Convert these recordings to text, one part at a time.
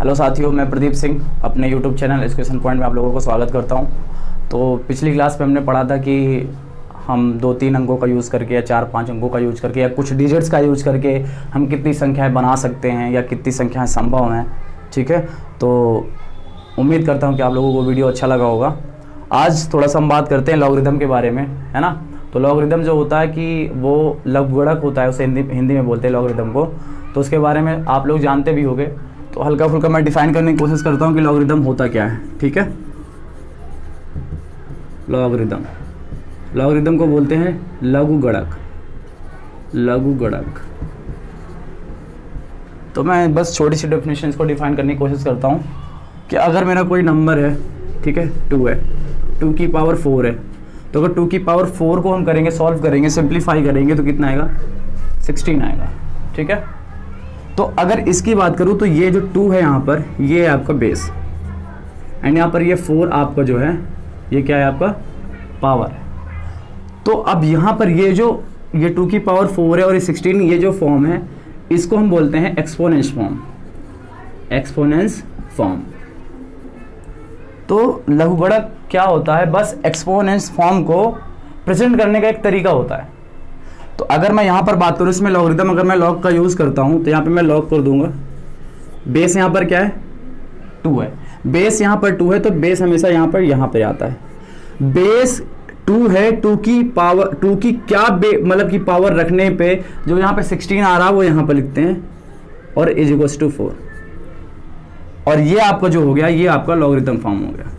Hello साथियों, मैं प्रदीप सिंह अपने यूट्यूब चैनल एजुकेशन पॉइंट में आप लोगों को स्वागत करता हूं। तो पिछली क्लास में हमने पढ़ा था कि हम 2-3 अंकों का यूज़ करके या 4-5 अंकों का यूज़ करके या कुछ डिजिट्स का यूज़ करके हम कितनी संख्याएं बना सकते हैं या कितनी संख्याएं संभव हैं। ठीक है, तो उम्मीद करता हूं कि आप लोगों को वीडियो अच्छा लगा होगा। आज थोड़ा सा हम बात करते हैं लॉगरिदम के बारे में, है ना। तो लॉगरिदम जो होता है कि वो लघुगणक होता है, उसे हिंदी में बोलते हैं लॉगरिदम को। तो उसके बारे में आप लोग जानते भी होंगे, तो हल्का फुल्का मैं डिफाइन करने की कोशिश करता हूँ कि लॉगरिदम होता क्या है। ठीक है, लॉगरिदम को बोलते हैं लघुगणक। तो मैं बस छोटी सी डेफिनेशंस को डिफाइन करने की कोशिश करता हूँ कि अगर मेरा कोई नंबर है, ठीक है, 2 है, 2 की पावर 4 है, तो अगर 2 की पावर 4 को हम करेंगे, सॉल्व करेंगे, सिंप्लीफाई करेंगे तो कितना आएगा, 16 आएगा। ठीक है, तो अगर इसकी बात करूं तो ये जो 2 है यहाँ पर, ये है आपका बेस, एंड यहाँ पर ये 4 आपका जो है, ये क्या है आपका पावर है। तो अब यहाँ पर ये 2 की पावर 4 है और ये 16, ये जो फॉर्म है इसको हम बोलते हैं एक्सपोनेंस फॉर्म। तो लघुगणक क्या होता है, बस एक्सपोनेंस फॉर्म को प्रेजेंट करने का एक तरीका होता है। तो अगर मैं यहाँ पर बात करूँ इसमें लॉगरिदम, अगर मैं लॉग का यूज़ करता हूँ तो यहाँ पे मैं लॉग कर दूंगा। बेस यहाँ पर क्या है, 2 है, बेस यहाँ पर 2 है, तो बेस हमेशा यहाँ पर आता है। बेस 2 है, 2 की पावर, 2 की क्या मतलब की पावर रखने पे जो यहाँ पे 16 आ रहा है वो यहाँ पर लिखते हैं, और इज इक्वल्स टू 4। और ये आपका जो हो गया, ये आपका लॉगरिदम फॉर्म हो गया।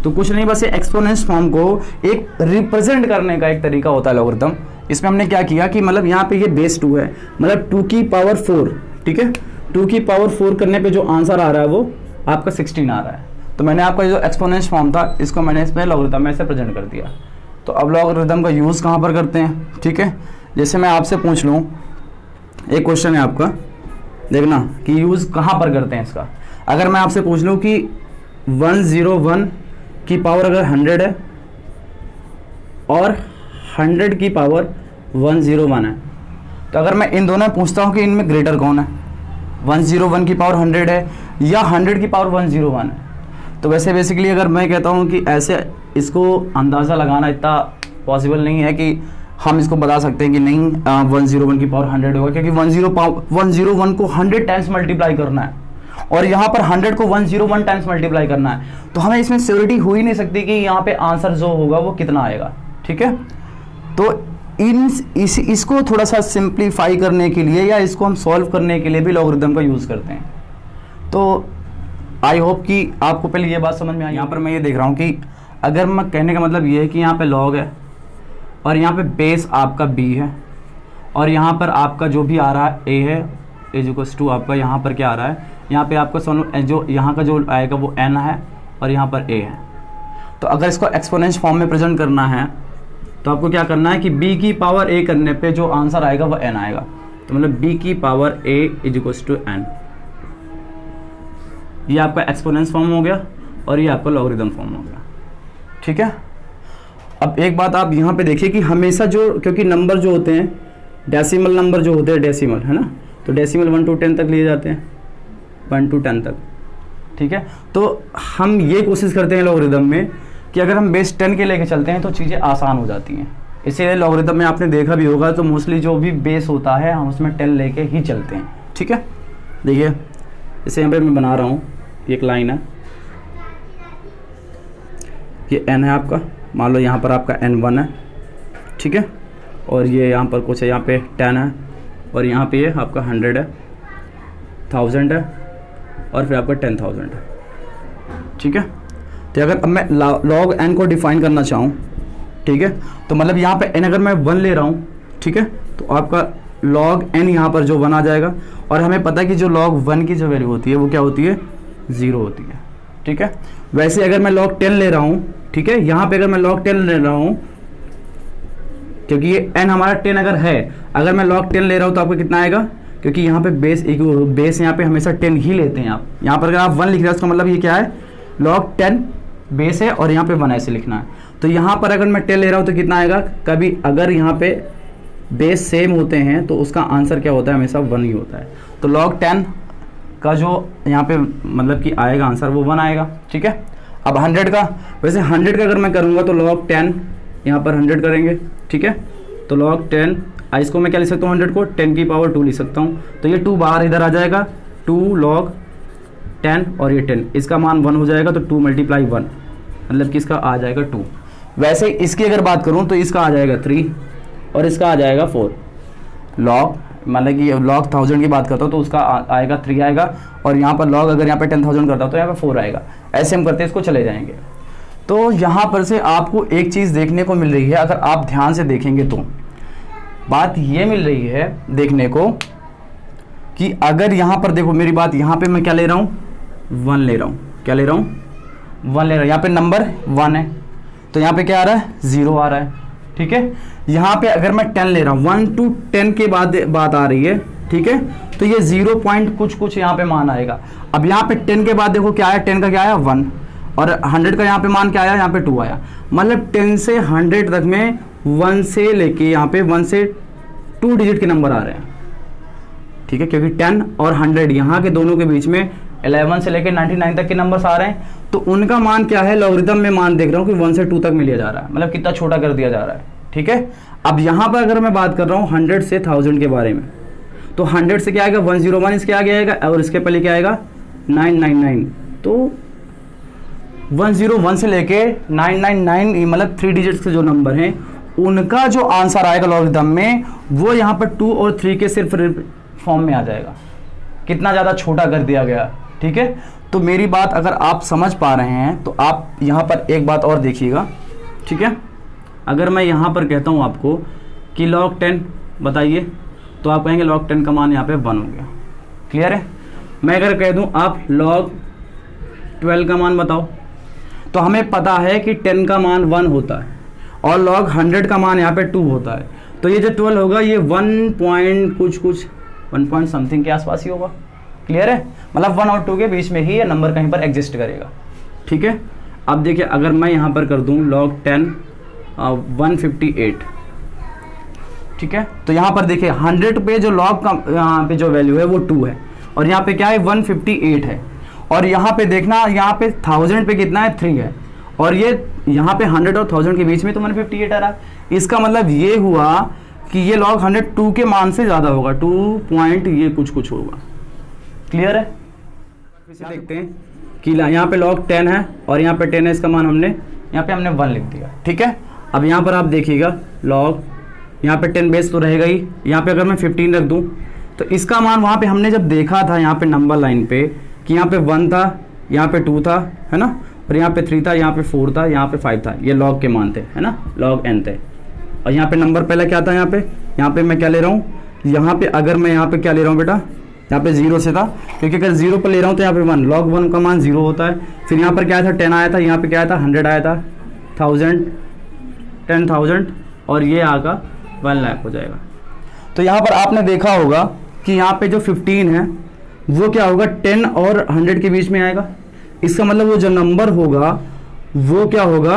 तो कुछ नहीं, बस ये एक्सपोनेंस फॉर्म को एक रिप्रेजेंट करने का एक तरीका होता है लॉगरिदम। इसमें हमने क्या किया कि मतलब यहाँ पे ये बेस 2 है, मतलब 2 की पावर 4, ठीक है, 2 की पावर 4 करने पे जो आंसर आ रहा है वो आपका 16 आ रहा है। तो मैंने आपका जो एक्सपोनेंस फॉर्म था इसको मैंने इसमें लॉगरिदम में से प्रेजेंट कर दिया। तो अब लॉगरिदम का यूज़ कहाँ पर करते हैं, ठीक है। जैसे मैं आपसे पूछ लूँ, एक क्वेश्चन है आपका, देखना कि यूज़ कहाँ पर करते हैं इसका। अगर मैं आपसे पूछ लूँ कि 101 की पावर अगर 100 है और 100 की पावर 101 है, तो अगर मैं इन दोनों में पूछता हूँ कि इनमें ग्रेटर कौन है, 101 की पावर 100 है या 100 की पावर 101 है, तो वैसे बेसिकली अगर मैं कहता हूँ कि ऐसे इसको अंदाज़ा लगाना इतना पॉसिबल नहीं है कि हम इसको बता सकते हैं कि नहीं 101 की पावर 100 होगा, क्योंकि 101 को 100 टाइम्स मल्टीप्लाई करना है और यहाँ पर 100 को 101 टाइम्स मल्टीप्लाई करना है। तो हमें इसमें श्योरिटी हो ही नहीं सकती कि यहाँ पे आंसर जो होगा वो कितना आएगा। ठीक है, तो इसको थोड़ा सा सिंप्लीफाई करने के लिए या इसको हम सॉल्व करने के लिए भी लॉगरिदम का यूज़ करते हैं। तो आई होप कि आपको पहले ये बात समझ में आई। यहाँ पर मैं ये देख रहा हूँ कि अगर मैं कहने का मतलब ये है कि यहाँ पे लॉग है और यहाँ पे बेस आपका b है और यहाँ पर आपका जो भी आ रहा है a है, इज इक्वल्स टू आपका यहाँ पर क्या आ रहा है, यहाँ पे आपका जो यहाँ का जो आएगा वो n है और यहाँ पर a है। तो अगर इसको एक्सपोनेंस फॉर्म में प्रेजेंट करना है तो आपको क्या करना है कि b की पावर a करने पे जो आंसर आएगा वो n आएगा। तो मतलब b की power a is equals to n, ये आपका एक्सपोनेंस फॉर्म हो गया और ये आपका लॉगरिदम फॉर्म हो गया। ठीक है, अब एक बात आप यहाँ पे देखिए कि हमेशा जो, क्योंकि नंबर जो होते हैं डेसिमल नंबर जो होते हैं, डेसिमल है ना, तो डेसिमल 1 to 10 तक लिए जाते हैं, 1 to 10 तक। ठीक है, तो हम ये कोशिश करते हैं लॉगरिदम में कि अगर हम बेस 10 के लेके चलते हैं तो चीज़ें आसान हो जाती हैं। इसीलिए लॉगरिदम में आपने देखा भी होगा तो मोस्टली जो भी बेस होता है हम उसमें 10 लेके ही चलते हैं। ठीक है, देखिए जैसे यहाँ पे मैं बना रहा हूँ, एक लाइन है, ये n है आपका, मान लो यहाँ पर आपका n1 है, ठीक है, और ये यहाँ पर कुछ है, यहाँ पे 10 है और यहाँ पे ये आपका 100 है, 1000 है और फिर आपका 10,000 है। ठीक है, तो अगर अब मैं log n को डिफाइन करना चाहूँ, ठीक है, तो मतलब यहाँ पे n अगर मैं 1 ले रहा हूँ, ठीक है, तो आपका log n यहाँ पर जो 1 आ जाएगा और हमें पता है कि जो log 1 की जो वैल्यू होती है वो क्या होती है, 0 होती है। ठीक है, वैसे अगर मैं log 10 ले रहा हूँ, ठीक है, यहाँ पे अगर मैं log 10 ले रहा हूँ, क्योंकि ये n हमारा 10 अगर है, अगर मैं log 10 ले रहा हूँ तो आपको कितना आएगा, क्योंकि यहाँ पे बेस यहाँ पे हमेशा 10 ही लेते हैं आप। यहाँ पर अगर आप 1 लिख रहे हैं उसका मतलब ये क्या है, log 10 बेस है और यहाँ पे 1 ऐसे लिखना है। तो यहाँ पर अगर मैं 10 ले रहा हूँ तो कितना आएगा, कभी अगर यहाँ पे बेस सेम होते हैं तो उसका आंसर क्या होता है, हमेशा 1 ही होता है। तो log 10 का जो यहाँ पे मतलब कि आएगा आंसर वो 1 आएगा, ठीक है। अब 100 का, वैसे 100 का अगर मैं करूँगा तो log 10 यहाँ पर 100 करेंगे, ठीक है। तो log 10 इसको मैं क्या लिख सकता हूँ, 100 को 10 की पावर 2 लिख सकता हूँ। तो ये 2 बाहर इधर आ जाएगा, 2 log 10 और ये 10, इसका मान 1 हो जाएगा। तो 2 मल्टीप्लाई 1 मतलब कि इसका आ जाएगा 2। वैसे इसकी अगर बात करूँ तो इसका आ जाएगा 3 और इसका आ जाएगा 4। log मतलब कि log 1000 की बात करता हूँ तो उसका आएगा 3 आएगा, और यहाँ पर log अगर यहाँ पे 10,000 करता हूँ तो यहाँ पे 4 आएगा। ऐसे हम करते इसको चले जाएंगे। तो यहाँ पर से आपको एक चीज़ देखने को मिल रही है, अगर आप ध्यान से देखेंगे तो बात ये मिल रही है देखने को कि अगर यहाँ पर देखो मेरी बात, यहाँ पे मैं क्या ले रहा हूँ, 1 ले रहा हूँ, क्या ले रहा हूँ, 1 ले रहा हूँ। यहाँ पे नंबर 1 है तो यहाँ पे क्या आ रहा है, 0 आ रहा है, ठीक है। यहाँ पे अगर मैं 10 ले रहा हूँ, 1 to 10 के बाद बात आ रही है, ठीक है। तो ये 0 पॉइंट कुछ यहाँ पे मान आएगा। अब यहाँ पे 10 के बाद देखो क्या आया, 10 का क्या आया 1, और 100 का यहाँ पे मान क्या आया, यहाँ पे 2 आया। मतलब 10 से 100 तक में 1 से लेके यहाँ पे 1 से 2 डिजिट के नंबर आ रहे हैं, ठीक है। क्योंकि 10 और 100 यहाँ के दोनों के बीच में 11 से लेके 99 तक के नंबर्स आ रहे हैं, तो उनका मान क्या है, लॉगरिथम में मान देख रहा हूँ कि 1 से 2 तक में लिया जा रहा है, मतलब कितना छोटा कर दिया जा रहा है, ठीक है। अब यहाँ पर अगर मैं बात कर रहा हूँ 100 से 1000 के बारे में, तो 100 से क्या आएगा 101, इसके आगे आएगा, और इसके पहले क्या आएगा 999। तो 101 से लेके 999 मतलब 3 डिजिट्स के जो नंबर हैं उनका जो आंसर आएगा लॉगरिथम में वो यहाँ पर 2 और 3 के सिर्फ फॉर्म में आ जाएगा। कितना ज़्यादा छोटा कर दिया गया, ठीक है। तो मेरी बात अगर आप समझ पा रहे हैं तो आप यहाँ पर एक बात और देखिएगा, ठीक है। अगर मैं यहाँ पर कहता हूँ आपको कि log 10 बताइए, तो आप कहेंगे log 10 का मान यहाँ पे 1 हो गया, क्लियर है। मैं अगर कह दूँ आप log 12 का मान बताओ, तो हमें पता है कि 10 का मान 1 होता है और log 100 का मान यहाँ पे 2 होता है। तो ये जो 12 होगा ये 1 पॉइंट कुछ 1 पॉइंट समथिंग के आसपास ही होगा, क्लियर है। मतलब 1 और 2 के बीच में ही ये नंबर कहीं पर एग्जिस्ट करेगा, ठीक है। अब देखिए अगर मैं यहाँ पर कर दूँ log 10 158, ठीक है। तो यहाँ पर देखिए 100 पे जो log का यहाँ पे जो वैल्यू है वो 2 है, और यहाँ पे क्या है 158 है, और यहाँ पे देखना यहाँ पे 1000 पे कितना है 3 है, और ये यहाँ पे 100 और 1000 के बीच में तो 158 आ रहा है। इसका मतलब ये हुआ कि ये log 100 2 के मान से ज़्यादा होगा, 2 पॉइंट ये कुछ होगा, क्लियर है। फिर से देखते हैं कि यहाँ पे log 10 है और यहाँ पे 10 है, इसका मान हमने यहाँ पे 1 लिख दिया, ठीक है। अब यहाँ पर आप देखिएगा log यहाँ पे 10 बेस तो रहेगा ही, यहाँ पे अगर मैं 15 रख दूँ तो इसका मान वहाँ पे हमने जब देखा था यहाँ पे नंबर लाइन पे कि यहाँ पे 1 था, यहाँ पे 2 था, है ना, और यहाँ पे 3 था, यहाँ पे 4 था, यहाँ पे 5 था, ये log के मान थे, है ना, log n थे। और यहाँ पे नंबर पहले क्या था, यहाँ पे मैं क्या ले रहा हूँ, यहाँ पे अगर मैं यहाँ पे क्या ले रहा हूँ बेटा, यहाँ पे 0 से था, क्योंकि अगर 0 पर ले रहा हूँ तो यहाँ पे 1, log 1 का मान 0 होता है। फिर यहाँ पर क्या था 10 आया था, यहाँ पे क्या आया था 100 आया था, 1000 10,000 और ये आगा 1 लाख हो जाएगा। तो यहाँ पर आपने देखा होगा कि यहाँ पे जो 15 है वो क्या होगा 10 और 100 के बीच में आएगा। इसका मतलब वो जो नंबर होगा वो क्या होगा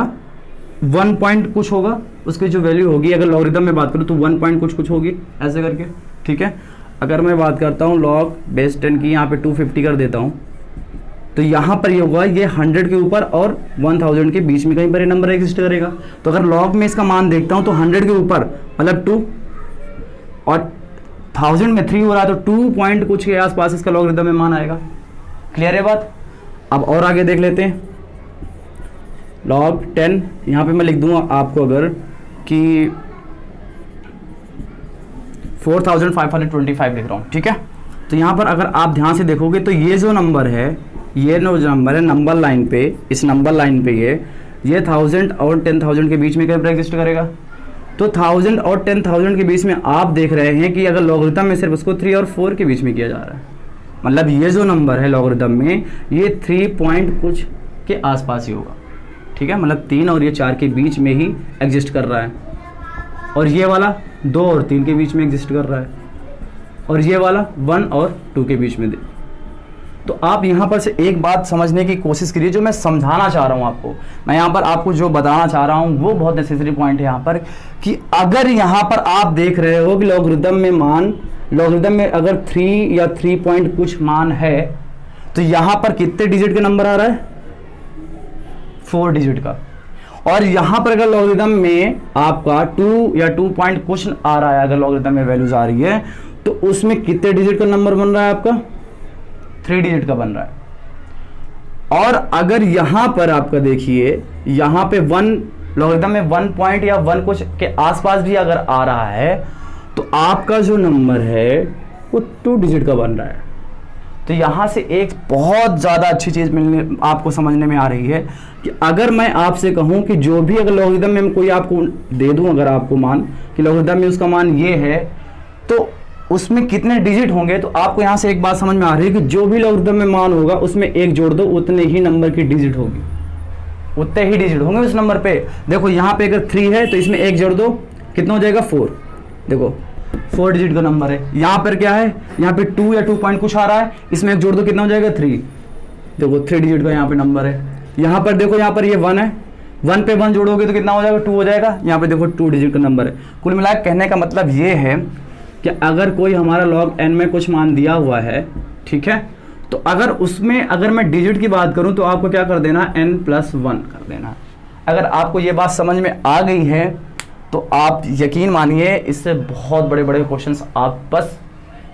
1 पॉइंट कुछ होगा, उसकी जो वैल्यू होगी अगर लॉगरिथम में बात करूँ तो 1 पॉइंट कुछ होगी, ऐसे करके, ठीक है। अगर मैं बात करता हूँ log बेस 10 की, यहाँ पे 250 कर देता हूँ, तो यहाँ पर ये होगा ये 100 के ऊपर और 1000 के बीच में कहीं पर ये नंबर एग्जिस्ट करेगा। तो अगर log में इसका मान देखता हूँ तो 100 के ऊपर मतलब 2 और 1000 में 3 हो रहा है, तो 2 पॉइंट कुछ के आसपास इसका लॉगरिथम में मान आएगा, क्लियर है बात। अब और आगे देख लेते हैं log 10, यहाँ पे मैं लिख दूंगा आपको अगर कि 4525 लिख रहा हूँ, ठीक है। तो यहाँ पर अगर आप ध्यान से देखोगे तो ये जो नंबर है, ये जो नंबर है नंबर लाइन पे, इस नंबर लाइन पे ये 1000 और 10,000 के बीच में कहीं पर एग्जिस्ट करेगा। तो 1000 और 10,000 के बीच में आप देख रहे हैं कि अगर लॉगरिथम में सिर्फ उसको 3 और 4 के बीच में किया जा रहा है, मतलब ये जो नंबर है लॉगरिथम में ये 3 पॉइंट कुछ के आसपास ही होगा, ठीक है। मतलब 3 और ये 4 के बीच में ही एग्जिस्ट कर रहा है, और ये वाला 2 और 3 के बीच में एग्जिस्ट कर रहा है, और ये वाला 1 और 2 के बीच में तो आप यहाँ पर से एक बात समझने की कोशिश करिए, जो मैं समझाना चाह रहा हूँ आपको, मैं यहाँ पर आपको जो बताना चाह रहा हूँ वो बहुत नेसेसरी पॉइंट है यहाँ पर, कि अगर यहाँ पर आप देख रहे हो कि लॉगरिदम में अगर 3 या 3 पॉइंट कुछ मान है, तो यहाँ पर कितने डिजिट का नंबर आ रहा है? 4 डिजिट का। और यहाँ पर अगर लॉगरिदम में आपका 2 या 2 पॉइंट कुछ आ रहा है, अगर लॉगरिदम में वैल्यूज आ रही है, तो उसमें कितने डिजिट का नंबर बन रहा है आपका? 3 डिजिट का बन रहा है। और अगर यहां पर आपका देखिए, यहां पे 1 लॉगरिदम में 1 पॉइंट या 1 कुछ के आसपास भी अगर आ रहा है, तो आपका जो नंबर है वो 2 डिजिट का बन रहा है। तो यहां से एक बहुत ज्यादा अच्छी चीज मिलने आपको समझने में आ रही है कि अगर मैं आपसे कहूं कि जो भी अगर लॉगरिदम में कोई आपको दे दूं, अगर आपको मान कि लॉगरिदम में उसका मान ये है, तो उसमें कितने डिजिट होंगे, तो आपको यहां से एक बात समझ में आ रही है कि जो भी लॉगरिदम में मान होगा उसमें 1 जोड़ दो, उतने ही नंबर की डिजिट होगी, उतने ही डिजिट होंगे उस नंबर पे। देखो यहाँ पे अगर 3 है तो इसमें 1 जोड़ दो, कितना हो जाएगा? 4। देखो 4 डिजिट का नंबर है। यहाँ पर क्या है? यहाँ पे 2 या 2 पॉइंट कुछ आ रहा है, इसमें 1 जोड़ दो, कितना हो जाएगा? 3। देखो 3 डिजिट का यहाँ पे नंबर है। यहाँ पर देखो, यहाँ पर ये 1 है, 1 पे 1 जोड़ोगे तो कितना हो जाएगा? 2 हो जाएगा। यहाँ पे देखो 2 डिजिट का नंबर है। कुल मिलाकर कहने का मतलब ये है कि अगर कोई हमारा log n में कुछ मान दिया हुआ है, ठीक है, तो अगर उसमें अगर मैं डिजिट की बात करूं तो आपको क्या कर देना? n+1 कर देना। अगर आपको ये बात समझ में आ गई है तो आप यकीन मानिए इससे बहुत बड़े बड़े क्वेश्चंस आप बस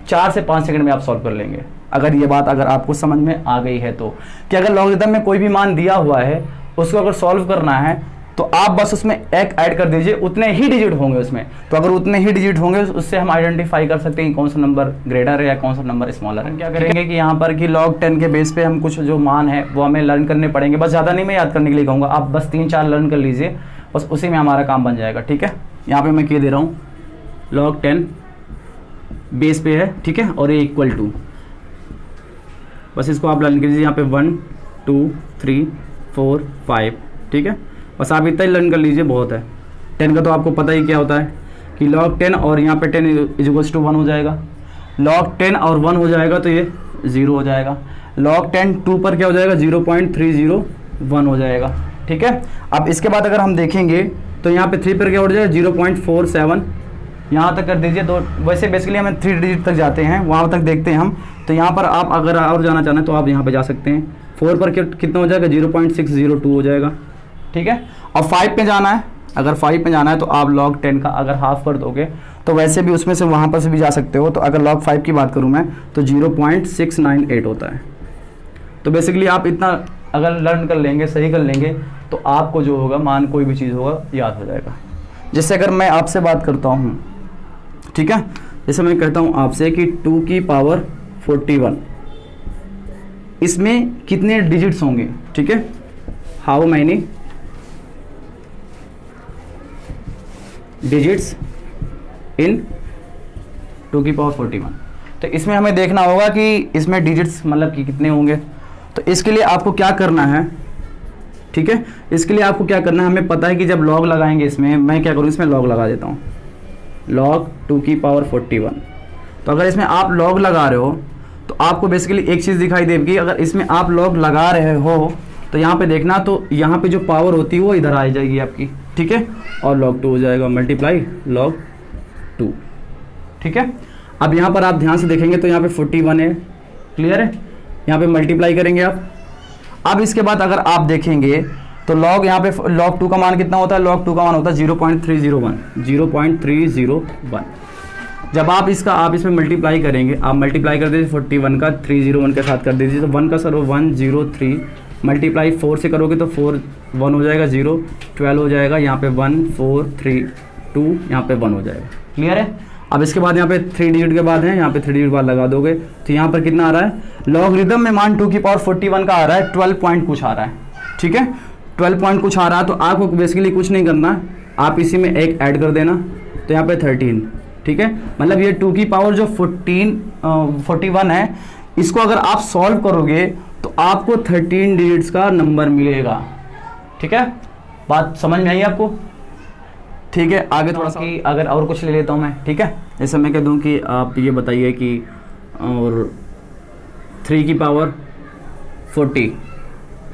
4 से 5 सेकंड में आप सॉल्व कर लेंगे। अगर ये बात अगर आपको समझ में आ गई है तो, कि अगर लॉगरिदम में कोई भी मान दिया हुआ है, उसको अगर सॉल्व करना है तो आप बस उसमें एक ऐड कर दीजिए, उतने ही डिजिट होंगे उसमें। तो अगर उतने ही डिजिट होंगे, उससे हम आइडेंटिफाई कर सकते हैं कि कौन सा नंबर ग्रेटर है या कौन सा नंबर स्मॉलर है। क्या करेंगे कि यहाँ पर कि log 10 के बेस पे हम कुछ जो मान है वो हमें लर्न करने पड़ेंगे। बस ज़्यादा नहीं मैं याद करने के लिए कहूँगा, आप बस 3-4 लर्न कर लीजिए, बस उसी में हमारा काम बन जाएगा। ठीक है, यहाँ पे मैं कह दे रहा हूँ log 10 बेस पे है, ठीक है, और ये इक्वल टू, बस इसको आप लर्न कीजिए। यहाँ पे 1 2 3 4 5, ठीक है, बस आप इतना ही लर्न कर लीजिए, बहुत है। 10 का तो आपको पता ही क्या होता है कि log 10 और यहाँ पे 10 = 1 हो जाएगा। log 10 और 1 हो जाएगा तो ये 0 हो जाएगा। log 10 2 पर क्या हो जाएगा? 0.301 हो जाएगा। ठीक है, अब इसके बाद अगर हम देखेंगे तो यहाँ पे 3 पर क्या हो जाएगा? 0.47, यहाँ तक कर दीजिए। तो वैसे बेसिकली हमें 3 डिजिट तक जाते हैं, वहाँ तक देखते हैं हम। तो यहाँ पर आप अगर और जाना चाहें तो आप यहाँ पे जा सकते हैं। 4 पर कितना हो जाएगा? 0.602 हो जाएगा। ठीक है, और 5 पे जाना है, अगर 5 पे जाना है तो आप log 10 का अगर हाफ कर दोगे तो वैसे भी उसमें से वहाँ पर से भी जा सकते हो। तो अगर log 5 की बात करूँ मैं तो 0.698 होता है। तो बेसिकली आप इतना अगर लर्न कर लेंगे, सही कर लेंगे, तो आपको जो होगा मान कोई भी चीज़ होगा याद हो जाएगा। जैसे अगर मैं आपसे बात करता हूँ, ठीक है, जैसे मैं कहता हूँ आपसे कि 2 की पावर 41, इसमें कितने डिजिट्स होंगे? ठीक है, हाउ मैनी डिजिट्स इन 2 की पावर 41। तो इसमें हमें देखना होगा कि इसमें डिजिट्स मतलब कि कितने होंगे। तो इसके लिए आपको क्या करना है? ठीक है, इसके लिए आपको क्या करना है, हमें पता है कि जब लॉग लगाएंगे इसमें, मैं क्या करूँ, इसमें लॉग लगा देता हूँ, log 2 की पावर 41। तो अगर इसमें आप लॉग लगा रहे हो तो आपको बेसिकली एक चीज़ दिखाई देगी। अगर इसमें आप लॉग लगा रहे हो तो यहाँ पे देखना, तो यहाँ पे जो पावर होती है वो इधर आ जाएगी आपकी, ठीक है, और log 2 हो जाएगा मल्टीप्लाई log 2। ठीक है, अब यहाँ पर आप ध्यान से देखेंगे तो यहाँ पे 41 है, क्लियर है, यहाँ पे मल्टीप्लाई करेंगे आप। अब इसके बाद अगर आप देखेंगे तो log यहाँ पे log 2 का मान कितना होता है? log 2 का मान होता है 0.301। जब आप इसमें मल्टीप्लाई करेंगे, आप मल्टीप्लाई कर दीजिए 41 का 301 के साथ कर दीजिए, तो 1 का सर 103 मल्टीप्लाई 4 से करोगे तो 4 1 हो जाएगा, 0 12 हो जाएगा, यहाँ पे 1 4 3 2, यहाँ पे 1 हो जाएगा। क्लियर है? अब इसके बाद यहाँ पे 3 डिजिट के बाद है, यहाँ पे 3 डिजिट बाद लगा दोगे तो यहाँ पर कितना आ रहा है? लॉगरिदम में मान 2 की पावर 41 का आ रहा है 12 पॉइंट कुछ आ रहा है। ठीक है, 12 पॉइंट कुछ आ रहा है, तो आपको बेसिकली कुछ नहीं करना, आप इसी में एक ऐड कर देना, तो यहाँ पे 13। ठीक है, मतलब ये 2 की पावर जो 41 है, इसको अगर आप सॉल्व करोगे तो आपको 13 डिजिट्स का नंबर मिलेगा। ठीक है, बात समझ में आई आपको? ठीक है, आगे थोड़ा सा अगर और कुछ ले लेता हूँ मैं। ठीक है, जैसे मैं कह दूँ कि आप ये बताइए कि और 3 की पावर 40,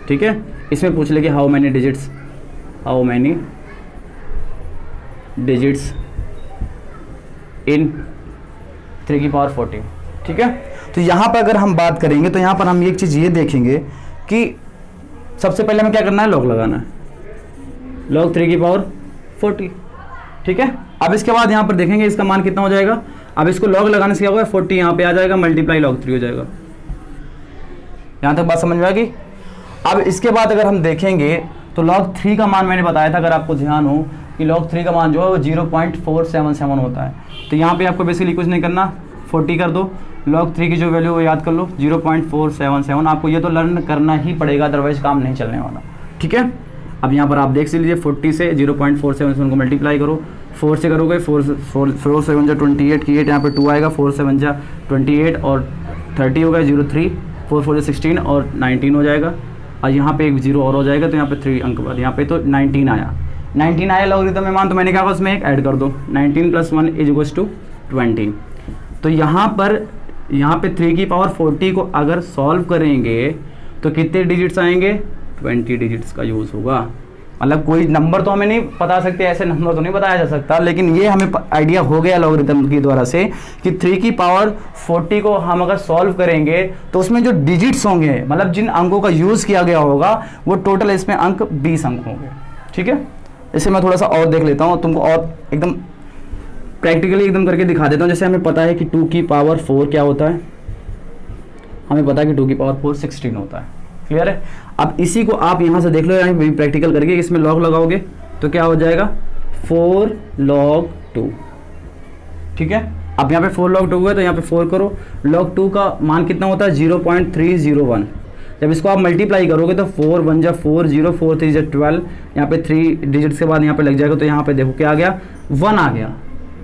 ठीक है। इसमें पूछ ले कि हाउ मैनी डिजिट्स इन 3 की पावर 40, ठीक है। तो यहाँ पर अगर हम बात करेंगे तो यहाँ पर हम एक चीज़ ये देखेंगे कि सबसे पहले हमें क्या करना है, लॉग लगाना है, लॉग 3 की पावर 40, ठीक है। अब इसके बाद यहाँ पर देखेंगे इसका मान कितना हो जाएगा। अब इसको लॉग लगाने से क्या होगा, 40 यहाँ पे आ जाएगा, मल्टीप्लाई लॉग 3 हो जाएगा। यहाँ तक बात समझ में आ गई। अब इसके बाद अगर हम देखेंगे तो log 3 का मान मैंने बताया था, अगर आपको ध्यान हो कि log 3 का मान जो है वो 0.477 होता है। तो यहाँ पे आपको बेसिकली कुछ नहीं करना, 40 कर दो, log 3 की जो वैल्यू वो याद कर लो 0.477। आपको ये तो लर्न करना ही पड़ेगा, अदरवाइज काम नहीं चलने वाला, ठीक है। अब यहाँ पर आप देख लीजिए 40 से 0.477 को मल्टीप्लाई करो, 4 से करोगे 4 7 जा 28 की 8 यहाँ पे 2 आएगा, 4 7 जा 28 और 30 हो गया, 03 4 4 जा 16 और 19 हो जाएगा। और यहाँ पे एक 0 और हो जाएगा, तो यहाँ पे 3 अंक बाद यहाँ पे तो 19 आया लॉगरिथम में मान। तो मैंने कहा उसमें एक ऐड कर दो, 19 + 1 = 20। तो यहाँ पे 3 की पावर 40 को अगर सॉल्व करेंगे तो कितने डिजिट्स आएंगे, 20 डिजिट्स का यूज़ होगा। मतलब कोई नंबर तो हमें नहीं बता सकते, ऐसे नंबर तो नहीं बताया जा सकता, लेकिन ये हमें आइडिया हो गया लॉगरिथम की द्वारा से कि 3 की पावर 40 को हम अगर सॉल्व करेंगे तो उसमें जो डिजिट्स होंगे, मतलब जिन अंकों का यूज़ किया गया होगा, वो टोटल इसमें अंक 20 अंक होंगे, ठीक है। इसे मैं थोड़ा सा और देख लेता हूँ, तुमको और एकदम प्रैक्टिकली एकदम करके दिखा देता हूँ। जैसे हमें पता है कि 2 की पावर 4 क्या होता है, हमें पता है कि 2 की पावर 4 16 होता है, क्लियर है। अब इसी को आप यहाँ से देख लो, यहाँ प्रैक्टिकल करके इसमें लॉग लगाओगे तो क्या हो जाएगा, 4 log 2, ठीक है। अब यहाँ पे 4 log 2 है तो यहाँ पे 4 करो, log 2 का मान कितना होता है 0.301। जब इसको आप मल्टीप्लाई करोगे तो 4 1 जा 4 0 4 3 जा 12, यहाँ पे 3 डिजिट्स के बाद यहाँ पे लग जाएगा। तो यहाँ पे देखो क्या आ गया, 1 आ गया,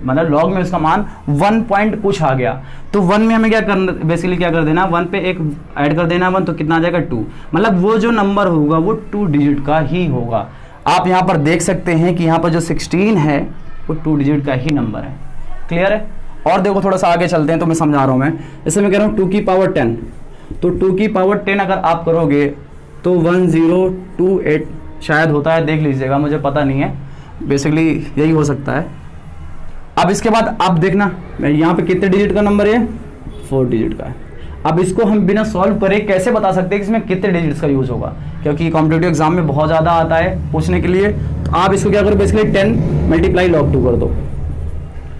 मतलब लॉग में उसका मान 1 पॉइंट कुछ आ गया। तो 1 में हमें क्या करना, बेसिकली क्या कर देना, 1 पे एक ऐड कर देना 1, तो कितना आ जाएगा 2। मतलब वो जो नंबर होगा वो 2 डिजिट का ही होगा। आप यहाँ पर देख सकते हैं कि यहाँ पर जो 16 है वो 2 डिजिट का ही नंबर है, क्लियर है। और देखो थोड़ा सा आगे चलते हैं तो मैं समझा रहा हूँ। मैं जैसे मैं कह रहा हूँ 2 की पावर 10, तो 2 की पावर 10 अगर आप करोगे तो 1028 शायद होता है, देख लीजिएगा, मुझे पता नहीं है, बेसिकली यही हो सकता है। अब इसके बाद आप देखना यहाँ पे कितने डिजिट का नंबर है, 4 डिजिट का है। अब इसको हम बिना सॉल्व करे कैसे बता सकते हैं कि इसमें कितने डिजिट्स का यूज़ होगा, क्योंकि कॉम्पिटिटिव एग्जाम में बहुत ज़्यादा आता है पूछने के लिए। तो आप इसको क्या करो, बेसिकली 10 × log 2 कर दो,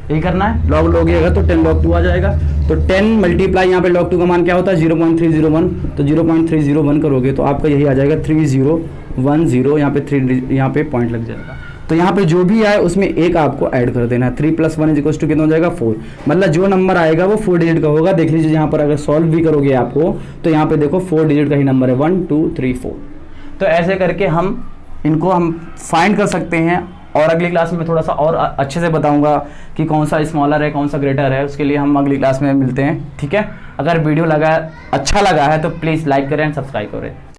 यही करना है। लॉग लोगे अगर तो 10 log 2 आ जाएगा। तो 10 × यहाँ पे log 2 का मान क्या होता है 0.301, तो 0.301 करोगे तो आपका यही आ जाएगा 3010, यहाँ पे 3 यहाँ पे पॉइंट लग जाएगा। तो यहाँ पे जो भी आए उसमें एक आपको ऐड कर देना है। 3 + 1 = कितना हो जाएगा 4, मतलब जो नंबर आएगा वो 4 डिजिट का होगा। देख लीजिए यहाँ पर अगर सॉल्व भी करोगे आपको तो यहाँ पे देखो 4 डिजिट का ही नंबर है, 1 2 3 4। तो ऐसे करके इनको हम फाइंड कर सकते हैं। और अगली क्लास में थोड़ा सा और अच्छे से बताऊंगा कि कौन सा स्मॉलर है कौन सा ग्रेटर है, उसके लिए हम अगली क्लास में मिलते हैं, ठीक है। अगर वीडियो अच्छा लगा है तो प्लीज़ लाइक करें एंड सब्सक्राइब करें।